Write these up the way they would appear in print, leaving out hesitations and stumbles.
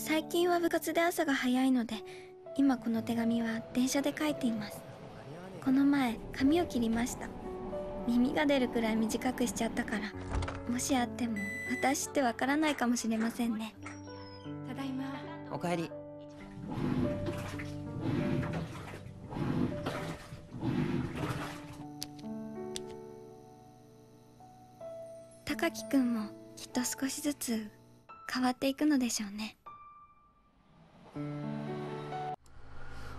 最近は部活で朝が早いので、今この手紙は電車で書いています。この前、髪を切りました。耳が出るくらい短くしちゃったから、もしあっても私ってわからないかもしれませんね。ただいま。おかえり。高木くんもきっと少しずつ変わっていくのでしょうね。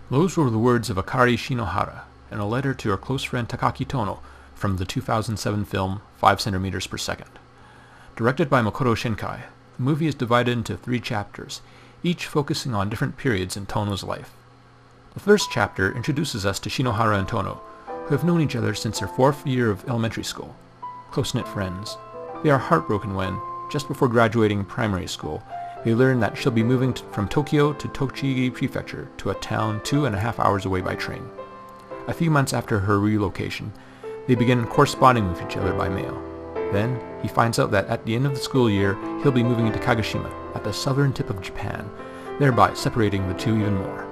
Those were the words of Akari Shinohara in a letter to her close friend Takaki Tono from the 2007 film 5 centimeters per second. Directed by Makoto Shinkai, the movie is divided into 3 chapters, each focusing on different periods in Tono's life. The first chapter introduces us to Shinohara and Tono, who have known each other since their 4th year of elementary school. Close-knit friends. They are heartbroken when, just before graduating primary school, they learn that she'll be moving from Tokyo to Tochigi Prefecture to a town 2.5 hours away by train. A few months after her relocation, they begin corresponding with each other by mail. Then, he finds out that at the end of the school year, he'll be moving into Kagoshima, at the southern tip of Japan, thereby separating the two even more.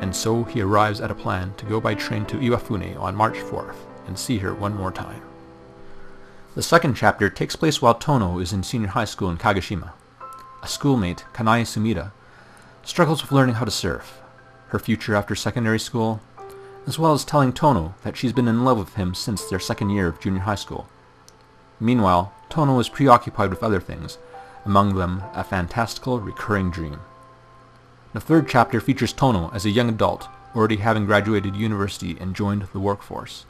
And so he arrives at a plan to go by train to Iwafune on March 4th and see her one more time. The second chapter takes place while Tono is in senior high school in Kagoshima. A schoolmate, Kanae Sumida, struggles with learning how to surf, her future after secondary school, as well as telling Tono that she's been in love with him since their 2nd year of junior high school. Meanwhile, Tono is preoccupied with other things, among them a fantastical recurring dream. The third chapter features Tono as a young adult, already having graduated university and joined the workforce.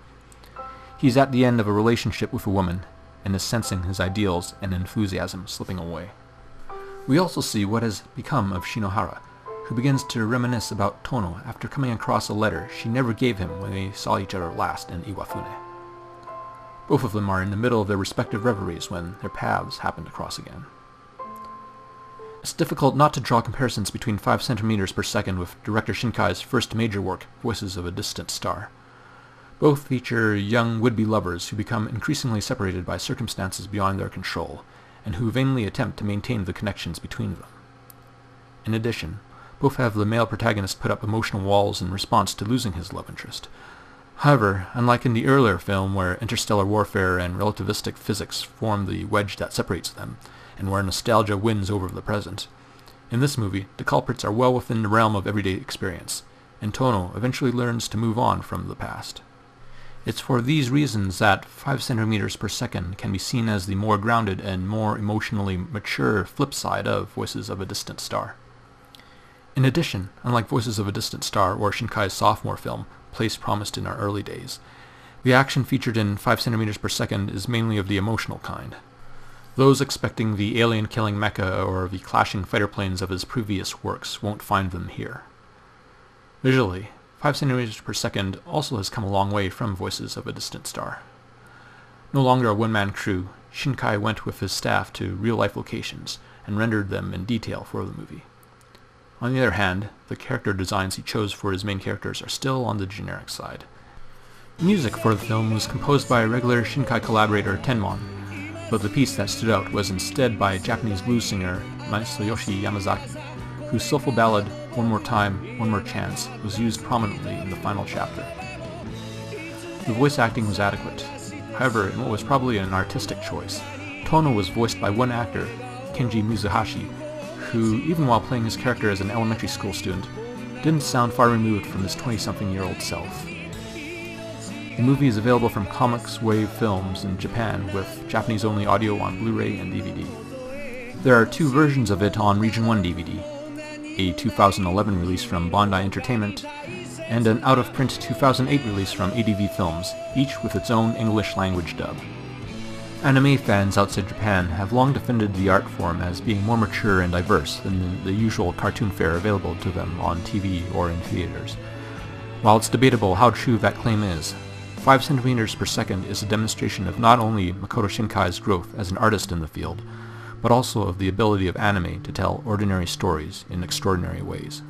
He's at the end of a relationship with a woman, and is sensing his ideals and enthusiasm slipping away. We also see what has become of Shinohara, who begins to reminisce about Tono after coming across a letter she never gave him when they saw each other last in Iwafune. Both of them are in the middle of their respective reveries when their paths happen to cross again. It's difficult not to draw comparisons between 5 centimeters per second with director Shinkai's first major work, Voices of a Distant Star. Both feature young would-be lovers who become increasingly separated by circumstances beyond their control, and who vainly attempt to maintain the connections between them. In addition, both have the male protagonist put up emotional walls in response to losing his love interest. However, unlike in the earlier film where interstellar warfare and relativistic physics form the wedge that separates them, and where nostalgia wins over the present, in this movie the culprits are well within the realm of everyday experience, and Tono eventually learns to move on from the past. It's for these reasons that 5 centimeters per second can be seen as the more grounded and more emotionally mature flip side of Voices of a Distant Star. In addition, unlike Voices of a Distant Star or Shinkai's sophomore film, Place Promised in Our Early Days, the action featured in 5 centimeters per second is mainly of the emotional kind. Those expecting the alien-killing mecha or the clashing fighter planes of his previous works won't find them here. Visually, 5 centimeters per second also has come a long way from Voices of a Distant Star. No longer a one-man crew, Shinkai went with his staff to real-life locations and rendered them in detail for the movie. On the other hand, the character designs he chose for his main characters are still on the generic side. Music for the film was composed by regular Shinkai collaborator Tenmon, but the piece that stood out was instead by Japanese blues singer Masayoshi Yamazaki, whose soulful ballad One More Time, One More Chance was used prominently in the final chapter. The voice acting was adequate. However, in what was probably an artistic choice, Tono was voiced by one actor, Kenji Mizuhashi, who, even while playing his character as an elementary school student, didn't sound far removed from his 20-something-year-old self. The movie is available from Comics Wave Films in Japan with Japanese-only audio on Blu-ray and DVD. There are 2 versions of it on Region 1 DVD, a 2011 release from Bondi Entertainment, and an out-of-print 2008 release from ADV Films, each with its own English-language dub. Anime fans outside Japan have long defended the art form as being more mature and diverse than the usual cartoon fare available to them on TV or in theaters. While it's debatable how true that claim is, 5 centimeters per second is a demonstration of not only Makoto Shinkai's growth as an artist in the field, but also of the ability of anime to tell ordinary stories in extraordinary ways.